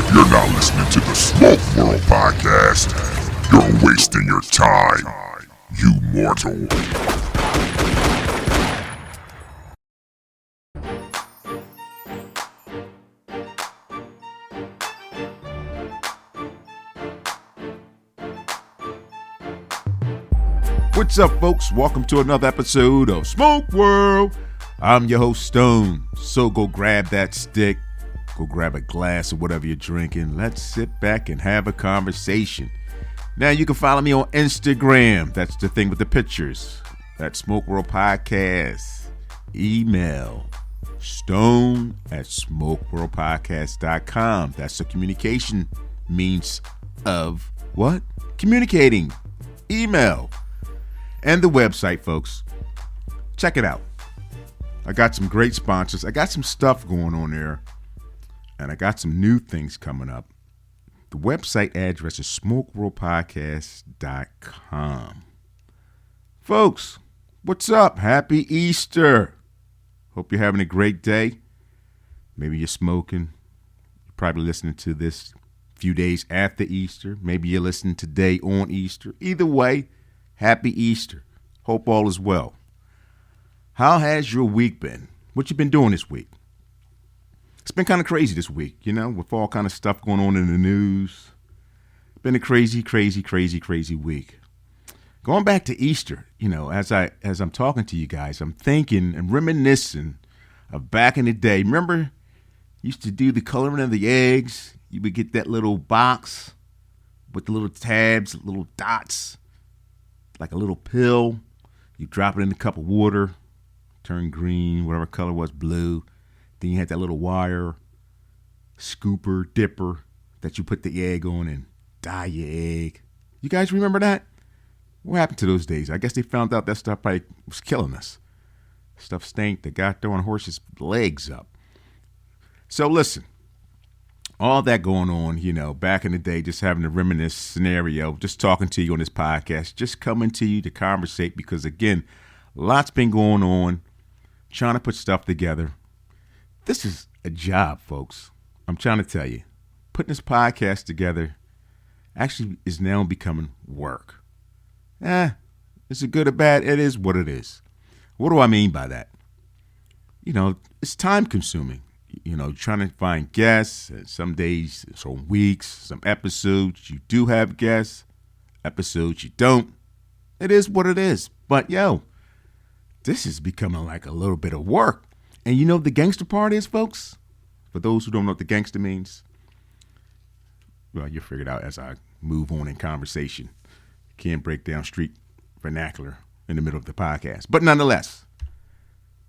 If you're not listening to the Smoke World podcast, you're wasting your time, you mortal. What's up, folks? Welcome to another episode of Smoke World. I'm your host, Stone. So go grab that stick, go grab a glass of whatever you're drinking. Let's sit back and have a conversation. Now, you can follow me on Instagram. That's the thing with the pictures. That's Smoke World Podcast. Email stone@smokeworldpodcast.com. That's the communication means of what? Communicating. Email. And the website, folks. Check it out. I got some great sponsors. I got some stuff going on there. And I got some new things coming up. The website address is smokeworldpodcast.com. Folks, what's up? Happy Easter. Hope you're having a great day. Maybe you're smoking. You're probably listening to this a few days after Easter. Maybe you're listening today on Easter. Either way, happy Easter. Hope all is well. How has your week been? What you been doing this week? It's been kind of crazy this week, with all kind of stuff going on in the news. Been a crazy week. Going back to Easter, as I'm talking to you guys, I'm thinking and reminiscing of back in the day. Remember, used to do the coloring of the eggs. You would get that little box with the little tabs, little dots, like a little pill. You drop it in a cup of water, turn green, whatever color was, blue. Then you had that little wire scooper, dipper that you put the egg on and dye your egg. You guys remember that? What happened to those days? I guess they found out that stuff probably was killing us. Stuff stank that got throwing horses' legs up. So listen, all that going on, back in the day, just having a reminisce scenario, just talking to you on this podcast, just coming to you to conversate because, again, lots been going on, trying to put stuff together. This is a job, folks. I'm trying to tell you. Putting this podcast together actually is now becoming work. Is it good or bad? It is what it is. What do I mean by that? It's time consuming. Trying to find guests. Some days, some weeks, some episodes you do have guests. Episodes you don't. It is what it is. But, this is becoming like a little bit of work. And the gangster part is, folks? For those who don't know what the gangster means, well, you'll figure it out as I move on in conversation. Can't break down street vernacular in the middle of the podcast. But nonetheless,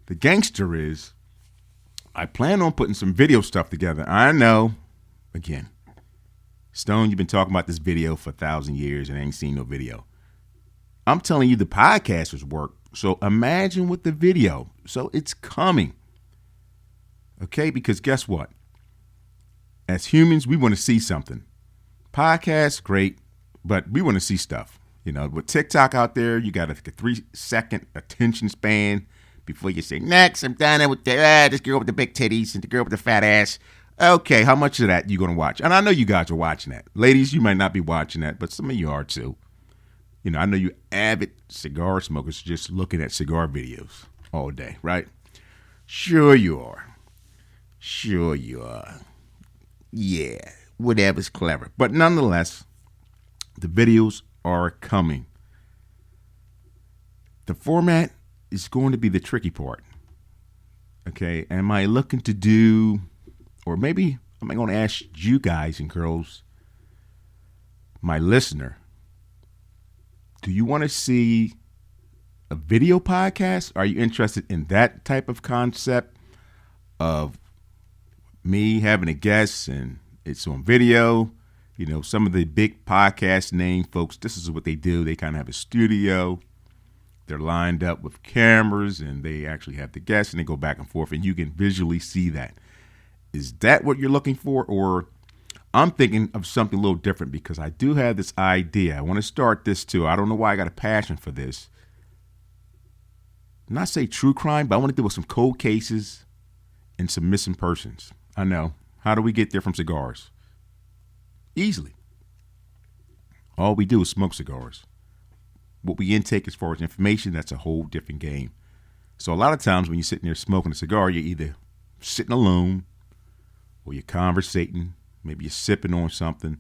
the gangster is, I plan on putting some video stuff together. I know, again, Stone, you've been talking about this video for 1,000 years and ain't seen no video. I'm telling you, the podcasters work. So imagine with the video. So it's coming. Okay, because guess what? As humans, we want to see something. Podcasts, great, but we want to see stuff. With TikTok out there, you got a 3-second attention span before you say, next, I'm done with this girl with the big titties and the girl with the fat ass. Okay, how much of that you going to watch? And I know you guys are watching that. Ladies, you might not be watching that, but some of you are too. I know you avid cigar smokers just looking at cigar videos all day, right? Sure you are. Yeah, whatever's clever. But nonetheless, the videos are coming. The format is going to be the tricky part. Okay, am I looking to do, or maybe I'm going to ask you guys and girls, my listener, do you want to see a video podcast? Are you interested in that type of concept of me having a guest and it's on video? Some of the big podcast name folks, this is what they do. They kind of have a studio. They're lined up with cameras and they actually have the guests and they go back and forth and you can visually see that. Is that what you're looking for? Or I'm thinking of something a little different because I do have this idea. I want to start this too. I don't know why I got a passion for this. Not say true crime, but I want to deal with some cold cases and some missing persons. I know. How do we get there from cigars? easily. All we do is smoke cigars. What we intake as far as information, that's a whole different game. So a lot of times when you're sitting there smoking a cigar, you're either sitting alone or you're conversating. Maybe you're sipping on something.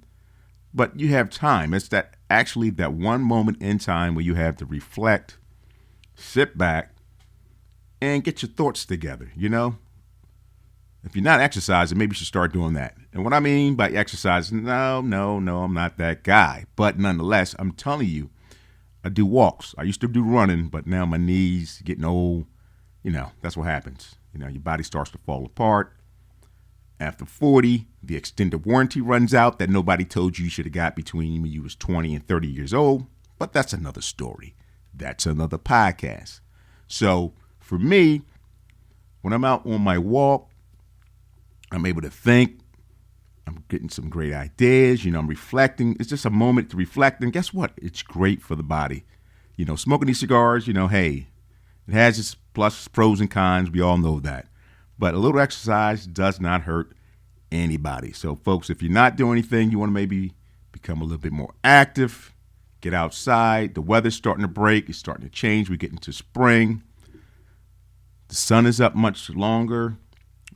But you have time. It's that one moment in time where you have to reflect, sit back, and get your thoughts together, If you're not exercising, maybe you should start doing that. And what I mean by exercising, no, I'm not that guy. But nonetheless, I'm telling you, I do walks. I used to do running, but now my knees getting old. That's what happens. Your body starts to fall apart. After 40, the extended warranty runs out that nobody told you should have got between when you was 20 and 30 years old. But that's another story. That's another podcast. So for me, when I'm out on my walk, I'm able to think. I'm getting some great ideas. I'm reflecting. It's just a moment to reflect. And guess what? It's great for the body. Smoking these cigars, hey, it has its plus, pros, and cons. We all know that. But a little exercise does not hurt anybody. So, folks, if you're not doing anything, you want to maybe become a little bit more active, get outside. The weather's starting to break. It's starting to change. We get into spring. The sun is up much longer.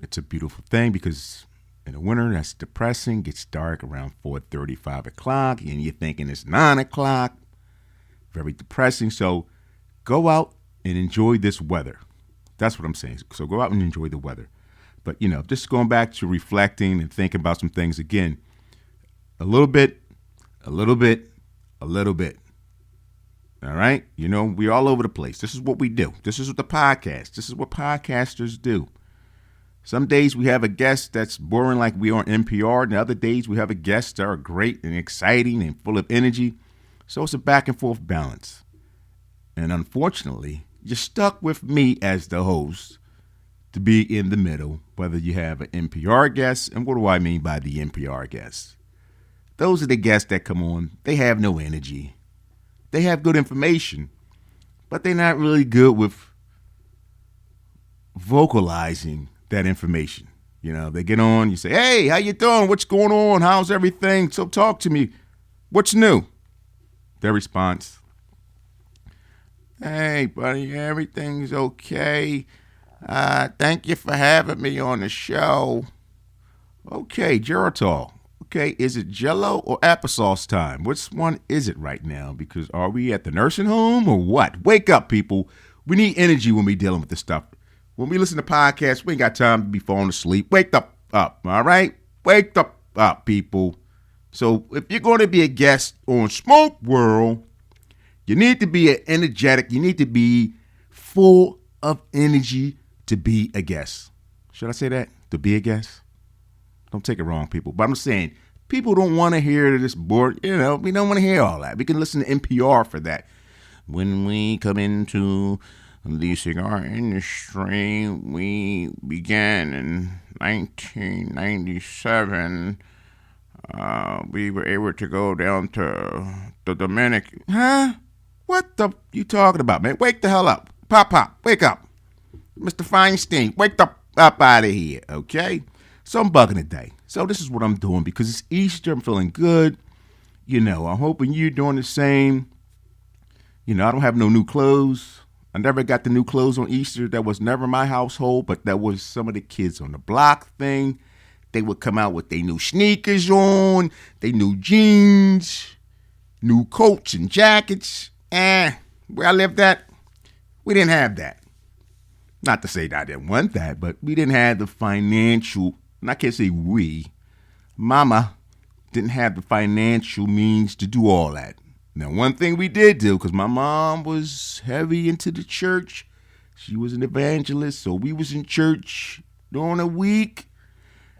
It's a beautiful thing because in the winter, that's depressing. Gets dark around 4:30, 5 o'clock, and you're thinking it's 9 o'clock. Very depressing. So go out and enjoy this weather. That's what I'm saying. So go out and enjoy the weather. But, just going back to reflecting and thinking about some things again, a little bit, a little bit, a little bit. All right? We're all over the place. This is what we do. This is what the podcast. This is what podcasters do. Some days we have a guest that's boring like we are on NPR, and other days we have a guest that are great and exciting and full of energy. So it's a back and forth balance. And unfortunately, you're stuck with me as the host to be in the middle, whether you have an NPR guest. And what do I mean by the NPR guests? Those are the guests that come on. They have no energy. They have good information, but they're not really good with vocalizing that information. They get on, you say, hey, how you doing? What's going on? How's everything? So talk to me. What's new? Their response, hey, buddy, everything's okay. Thank you for having me on the show. Okay, Geritol. Okay, is it Jell-O or applesauce time? Which one is it right now? Because are we at the nursing home or what? Wake up, people. We need energy when we're dealing with this stuff. When we listen to podcasts, we ain't got time to be falling asleep. Wake up, all right? Wake up, people. So if you're going to be a guest on Smoke World, you need to be energetic. You need to be full of energy to be a guest. Should I say that? To be a guest? Don't take it wrong, people. But I'm saying people don't want to hear this board. We don't want to hear all that. We can listen to NPR for that. When we come into the cigar industry, we began in 1997. We were able to go down to the Dominican. Huh? What the you talking about, man? Wake the hell up. Pop, wake up. Mr. Feinstein, wake up out of here, okay? So I'm bugging today. So this is what I'm doing because it's Easter. I'm feeling good. I'm hoping you're doing the same. I don't have no new clothes. I never got the new clothes on Easter. That was never my household, but that was some of the kids on the block thing. They would come out with their new sneakers on, their new jeans, new coats and jackets. Where I lived at, we didn't have that. Not to say that I didn't want that, but we didn't have the financial, and I can't say we, Mama didn't have the financial means to do all that. Now, one thing we did do, because my mom was heavy into the church, she was an evangelist, so we was in church during the week.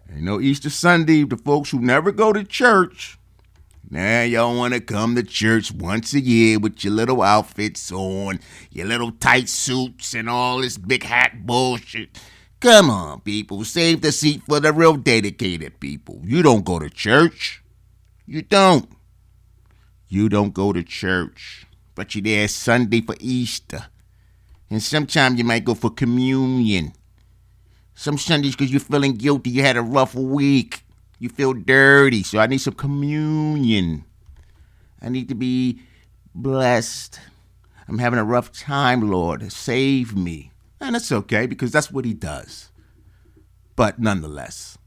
And Easter Sunday, the folks who never go to church, now y'all want to come to church once a year with your little outfits on, your little tight suits and all this big hat bullshit. Come on, people. Save the seat for the real dedicated people. You don't go to church. You don't. You don't go to church. But you're there Sunday for Easter. And sometimes you might go for communion. Some Sundays because you're feeling guilty. You had a rough week. You feel dirty, so I need some communion. I need to be blessed. I'm having a rough time, Lord. Save me. And it's okay because that's what he does. But nonetheless,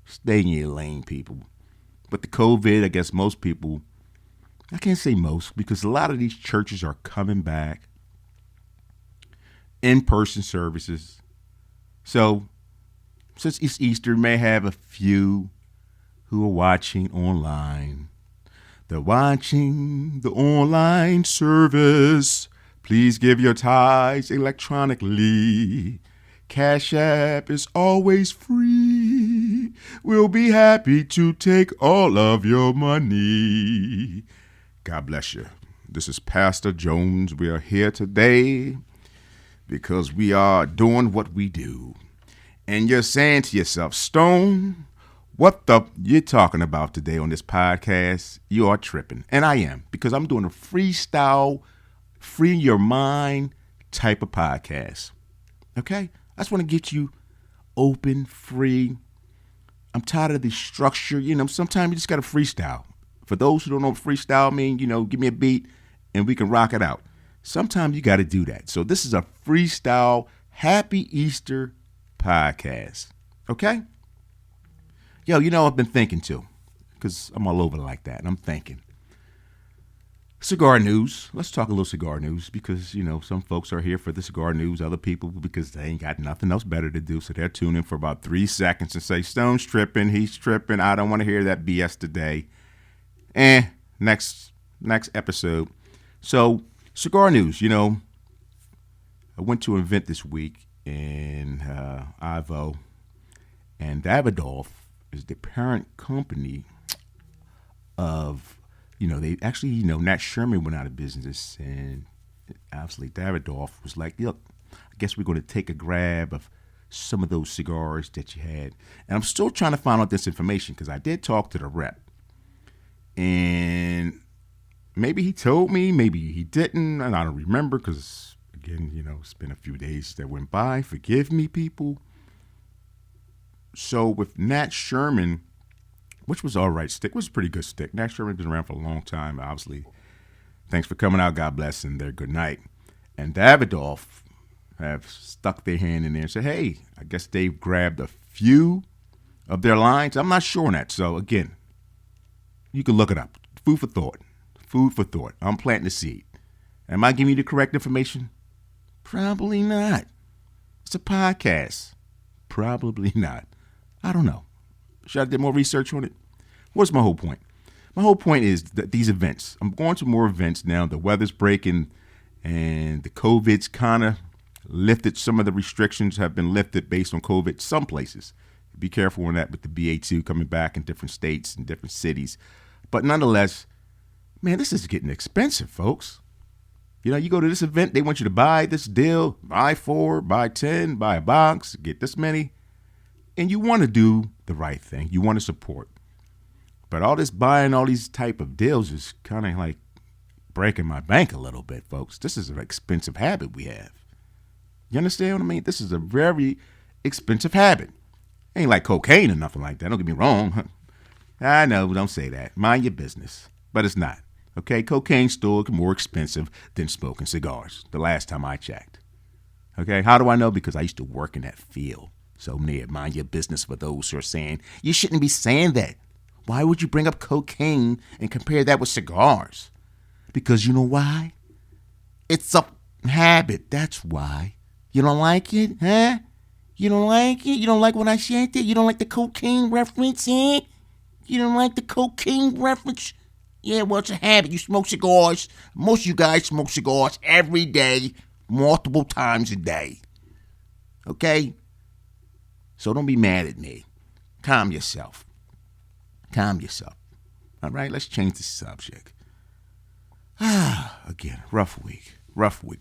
stay in your lane, people. But the COVID, I guess most people, I can't say most because a lot of these churches are coming back. In-person services. So, since it's Easter, may have a few who are watching online. They're watching the online service. Please give your tithes electronically. Cash App is always free. We'll be happy to take all of your money. God bless you. This is Pastor Jones. We are here today because we are doing what we do. And you're saying to yourself, Stone, what the you talking about today on this podcast? You are tripping. And I am, because I'm doing a freestyle, free your mind type of podcast. Okay? I just want to get you open, free. I'm tired of the structure. Sometimes you just got to freestyle. For those who don't know what freestyle mean, give me a beat and we can rock it out. Sometimes you got to do that. So this is a freestyle Happy Easter podcast. Okay? Yo, I've been thinking too, because I'm all over like that, and I'm thinking. Cigar news. Let's talk a little cigar news because, some folks are here for the cigar news, other people because they ain't got nothing else better to do. So they're tuning in for about 3 seconds and say, Stone's tripping, he's tripping. I don't want to hear that BS today. Next episode. So cigar news, I went to an event this week in Ivo, and Davidoff is the parent company of, they actually, Nat Sherman went out of business, and obviously Davidoff was like, look, I guess we're going to take a grab of some of those cigars that you had. And I'm still trying to find out this information because I did talk to the rep. And maybe he told me, maybe he didn't, and I don't remember because, again, it's been a few days that went by. Forgive me, people. So with Nat Sherman, which was all right stick, was a pretty good stick. Nat Sherman's been around for a long time, obviously. Thanks for coming out. God bless, and their good night. And Davidoff have stuck their hand in there and said, hey, I guess they've grabbed a few of their lines. I'm not sure on that. So, again, you can look it up. Food for thought. Food for thought. I'm planting the seed. Am I giving you the correct information? Probably not. It's a podcast. Probably not. I don't know. Should I do more research on it? What's my whole point? My whole point is that these events, I'm going to more events now. The weather's breaking and the COVID's kind of lifted. Some of the restrictions have been lifted based on COVID. Some places. Be careful on that with the BA2 coming back in different states and different cities. But nonetheless, man, this is getting expensive, folks. You go to this event, they want you to buy this deal, buy 4, buy 10, buy a box, get this many. And you want to do the right thing. You want to support. But all this buying all these type of deals is kind of like breaking my bank a little bit, folks. This is an expensive habit we have. You understand what I mean? This is a very expensive habit. Ain't like cocaine or nothing like that. Don't get me wrong. I know, don't say that. Mind your business. But it's not. Okay? Cocaine's still more expensive than smoking cigars, the last time I checked. Okay? How do I know? Because I used to work in that field. So, mind your business for those who are saying, you shouldn't be saying that. Why would you bring up cocaine and compare that with cigars? Because you know why? It's a habit. That's why. You don't like it, huh? You don't like it? You don't like what I said there? You don't like the cocaine reference, eh? You don't like the cocaine reference? Yeah, well, it's a habit. You smoke cigars. Most of you guys smoke cigars every day, multiple times a day. Okay? So don't be mad at me. Calm yourself. Calm yourself. All right, let's change the subject. Again, rough week.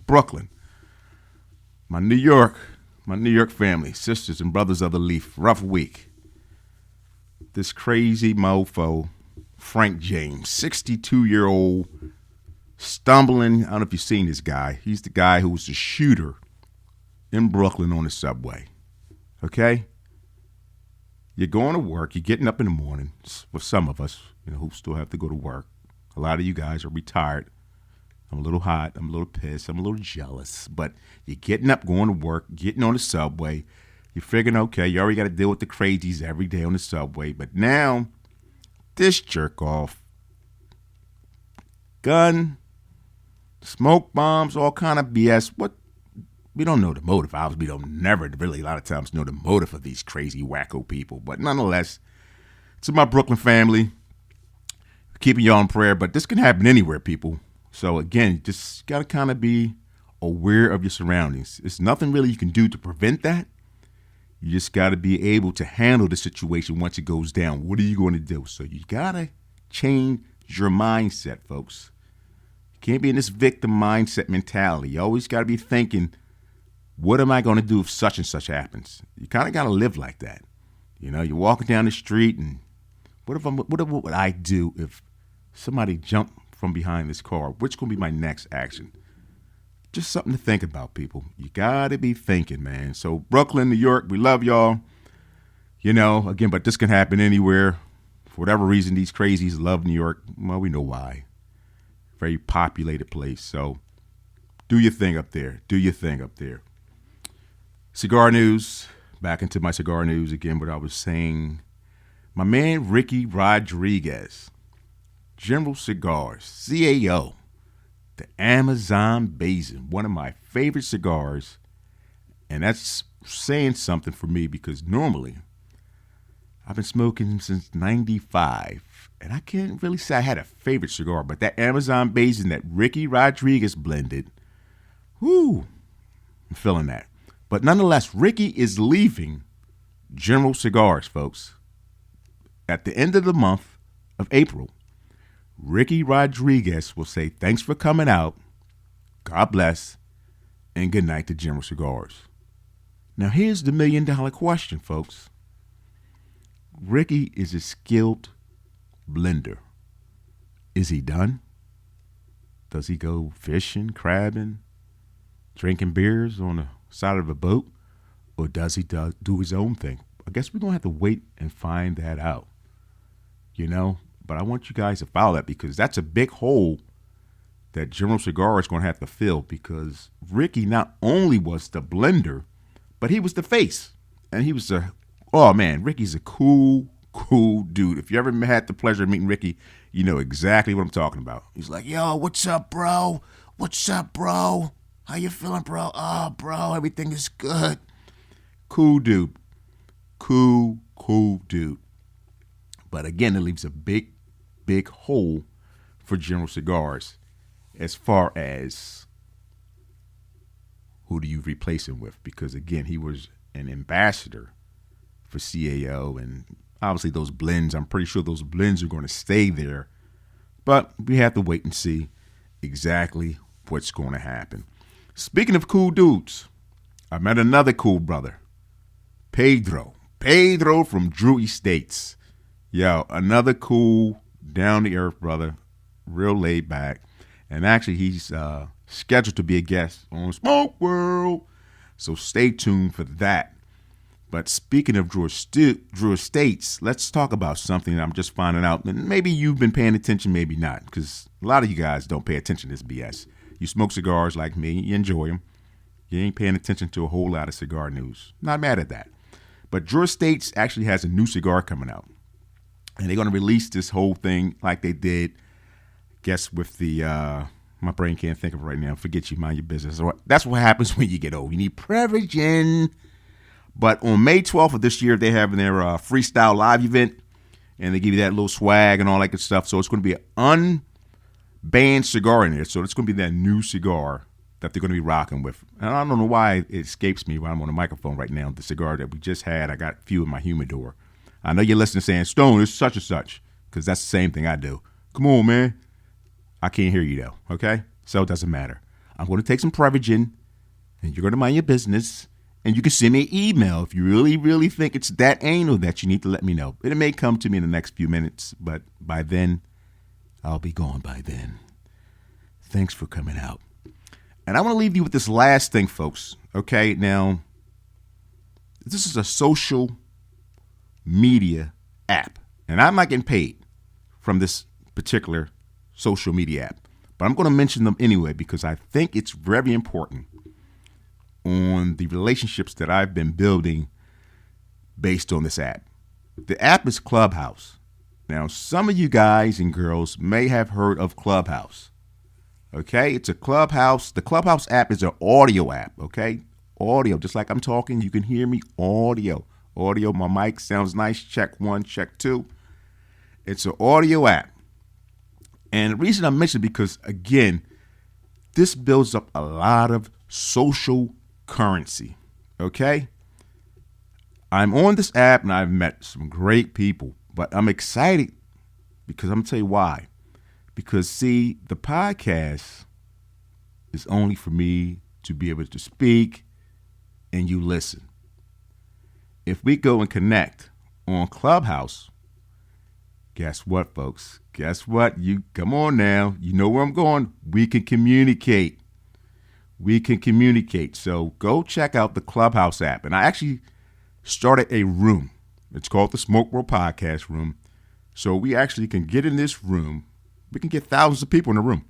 Brooklyn. My New York family, sisters and brothers of the Leaf, rough week. This crazy mofo, Frank James, 62-year-old, stumbling. I don't know if you've seen this guy. He's the guy who was the shooter in Brooklyn on the subway. Okay? You're going to work. You're getting up in the morning. For some of us, who still have to go to work. A lot of you guys are retired. I'm a little hot. I'm a little pissed. I'm a little jealous. But you're getting up, going to work, getting on the subway. You're figuring, okay, you already got to deal with the crazies every day on the subway. But now, this jerk off, gun, smoke bombs, all kind of BS. What? We don't know the motive. Obviously, we don't never really a lot of times know the motive of these crazy wacko people. But nonetheless, to my Brooklyn family, keeping y'all in prayer. But this can happen anywhere, people. So again, just got to kind of be aware of your surroundings. There's nothing really you can do to prevent that. You just got to be able to handle the situation once it goes down. What are you going to do? So you got to change your mindset, folks. You can't be in this victim mindset mentality. You always got to be thinking, what am I going to do if such and such happens? You kind of got to live like that. You're walking down the street and what would I do if somebody jumped from behind this car? What's going to be my next action? Just something to think about, people. You got to be thinking, man. So Brooklyn, New York, we love y'all. Again, but this can happen anywhere. For whatever reason, these crazies love New York. Well, we know why. Very populated place. So do your thing up there. Do your thing up there. Cigar news. Back into my cigar news again, what I was saying. My man, Ricky Rodriguez, General Cigars, CAO, the Amazon Basin, one of my favorite cigars. And that's saying something for me because normally I've been smoking since 95. And I can't really say I had a favorite cigar, but that Amazon Basin that Ricky Rodriguez blended, whoo, I'm feeling that. But nonetheless, Ricky is leaving General Cigars, folks. At the end of the month of April, Ricky Rodriguez will say thanks for coming out, God bless, and good night to General Cigars. Now here's the $1 million question, folks. Ricky is a skilled blender. Is he done? Does he go fishing, crabbing, drinking beers on the side of a boat? Or does he do his own thing? I guess we're going to have to wait and find that out. But I want you guys to follow that because that's a big hole that General Cigar is going to have to fill because Ricky not only was the blender, but he was the face. And he was Ricky's a cool dude. If you ever had the pleasure of meeting Ricky, you know exactly what I'm talking about. He's like, yo, what's up, bro? What's up, bro? How you feeling, bro? Oh, bro, everything is good. Cool dude. Cool dude. But again, it leaves a big hole for General Cigars as far as who do you replace him with? Because again, he was an ambassador for CAO and obviously those blends, I'm pretty sure those blends are going to stay there. But we have to wait and see exactly what's going to happen. Speaking of cool dudes, I met another cool brother, Pedro from Drew Estates. Yo, another cool, down-to-earth brother, real laid back. And actually, he's scheduled to be a guest on Smoke World. So stay tuned for that. But speaking of Drew Estates, let's talk about something that I'm just finding out. And maybe you've been paying attention, maybe not. Because a lot of you guys don't pay attention to this BS. You smoke cigars like me. You enjoy them. You ain't paying attention to a whole lot of cigar news. Not mad at that. But Drew Estates actually has a new cigar coming out. And they're going to release this whole thing like they did, guess with the, my brain can't think of it right now. Forget you, mind your business. That's what happens when you get old. You need Prevagen. But on May 12th of this year, they're having their freestyle live event. And they give you that little swag and all that good stuff. So it's going to be an unbanned cigar in there. So it's going to be that new cigar that they're going to be rocking with. And I don't know why it escapes me while I'm on the microphone right now. The cigar that we just had, I got a few in my humidor. I know you're listening saying, Stone, it's such and such, because that's the same thing I do. Come on, man. I can't hear you, though, okay? So it doesn't matter. I'm going to take some Prevagen, and you're going to mind your business, and you can send me an email if you really, really think it's that anal that you need to let me know. It may come to me in the next few minutes, but by then, I'll be gone by then. Thanks for coming out. And I want to leave you with this last thing, folks, okay? Now, this is a social media app. And I'm not getting paid from this particular social media app, but I'm going to mention them anyway because I think it's very important on the relationships that I've been building based on this app. The app is Clubhouse. Now, some of you guys and girls may have heard of Clubhouse. Okay, it's a Clubhouse. The Clubhouse app is an audio app. Okay, audio, just like I'm talking, you can hear me. Audio. My mic sounds nice. Check 1, check 2. It's an audio app. And the reason I mention it because, again, this builds up a lot of social currency. Okay? I'm on this app and I've met some great people, but I'm excited because I'm going to tell you why. Because, see, the podcast is only for me to be able to speak and you listen. If we go and connect on Clubhouse, guess what, folks? Guess what? You come on now. You know where I'm going. We can communicate. So go check out the Clubhouse app. And I actually started a room. It's called the Smoke World Podcast Room. So we actually can get in this room. We can get thousands of people in the room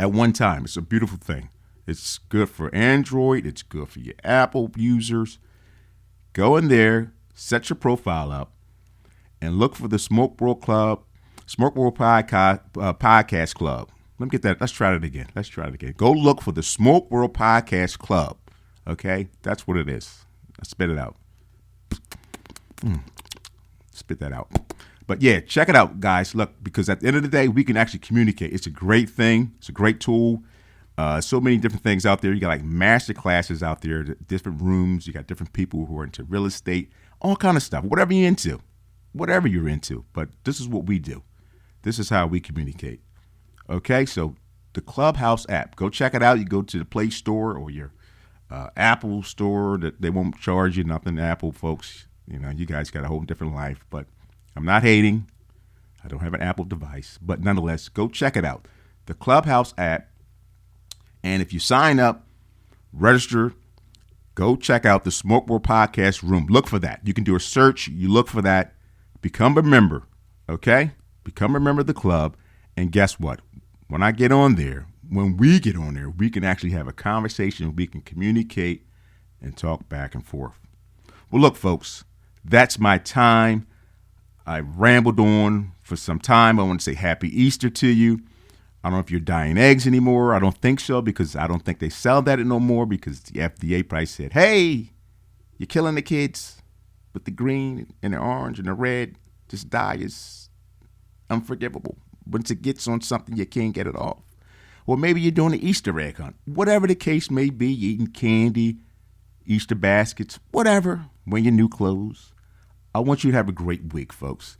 at one time. It's a beautiful thing. It's good for Android. It's good for your Apple users. Go in there, set your profile up, and look for the Smoke World Podcast Club. Let me get that. Let's try it again. Go look for the Smoke World Podcast Club. Okay? That's what it is. Spit it out. Spit that out. But yeah, check it out, guys. Look, because at the end of the day, we can actually communicate. It's a great thing. It's a great tool. So many different things out there. You got like master classes out there, different rooms. You got different people who are into real estate, all kind of stuff. Whatever you're into. But this is what we do. This is how we communicate. Okay, so the Clubhouse app. Go check it out. You go to the Play Store or your Apple Store. That they won't charge you nothing. Apple folks, you know, you guys got a whole different life. But I'm not hating. I don't have an Apple device. But nonetheless, go check it out. The Clubhouse app. And if you sign up, register, go check out the Smoke World Podcast Room. Look for that. You can do a search. You look for that. Become a member, okay? Become a member of the club. And guess what? When we get on there, we can actually have a conversation. We can communicate and talk back and forth. Well, look, folks, that's my time. I rambled on for some time. I want to say Happy Easter to you. I don't know if you're dyeing eggs anymore. I don't think so because I don't think they sell that no more because the FDA probably said, hey, you're killing the kids with the green and the orange and the red. This dye is unforgivable. Once it gets on something, you can't get it off. Or maybe you're doing an Easter egg hunt. Whatever the case may be, you're eating candy, Easter baskets, whatever, wearing your new clothes. I want you to have a great week, folks.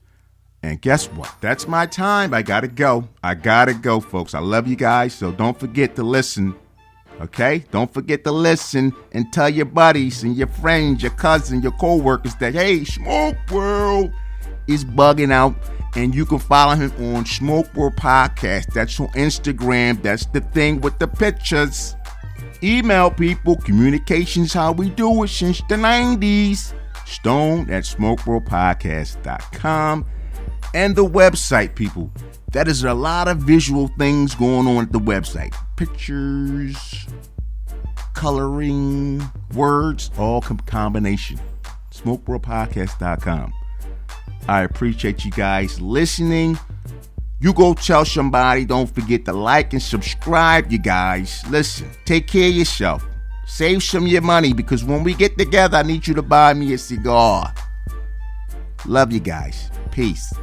And guess what? That's my time. I got to go, folks. I love you guys. So don't forget to listen. Okay? Don't forget to listen and tell your buddies and your friends, your cousins, your co-workers that, hey, Smoke World is bugging out. And you can follow him on Smoke World Podcast. That's on Instagram. That's the thing with the pictures. Email people. Communications how we do it since the 90s. stone@smokeworldpodcast.com. And the website, people. That is a lot of visual things going on at the website. Pictures, coloring, words, all combination. SmokeWorldPodcast.com. I appreciate you guys listening. You go tell somebody. Don't forget to like and subscribe, you guys. Listen, take care of yourself. Save some of your money because when we get together, I need you to buy me a cigar. Love you guys. Peace.